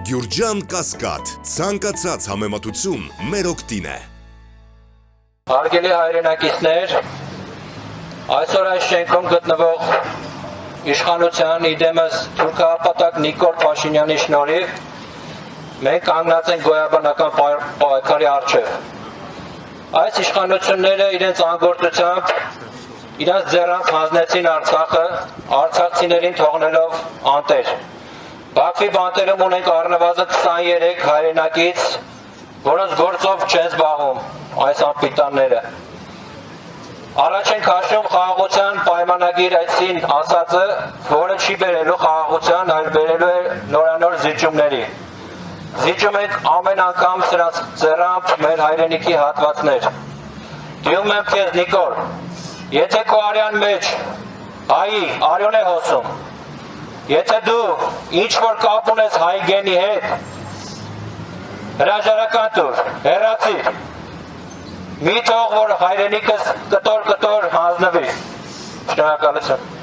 Գյուրջան Կասկադ, ցանկացած համեմատություն մեր օգտին է։ Հարգելի հայրենակիցներ, այսօր այս շենքում գտնվող իշխանության իդեմս թուրքահապատակ Նիկոլ Փաշինյանի շնորհիվ մենք կանգնած ենք գոյաբանական պայքարի առջև։ Այս իշխանությունները իրենց անգործությամբ իրենց ձեռամբ հանձնեցին Արցախը, արցախցիներին թողնելով անտեր։ Բաքվի բանտերում ունենք առնվազն 23 հայրենակից, որոնց գործով չեն զբաղվում այս անպիտանները։ Առաջ ենք հաշվում խաղաղության պայմանագիր այսին ասածը, որը չի բերելու խաղաղության, այլ բերելու է նորանոր զիջումների։ Զիջում ենք ամեն անգամ սրանց ձեռամբ մեր հայրենիքի հատվածներ։ Դիում եմ քեզ Նիկոլ, եթե քո արյան մեջ հայի արյուն է հոսում, եթե դու ինչ-որ կապ ունես հայ գենի հետ, հրաժարական տուր, հեռացիր, մի թող որ հայրենիքս կտոր հանձնվի։ Շնորհակալություն։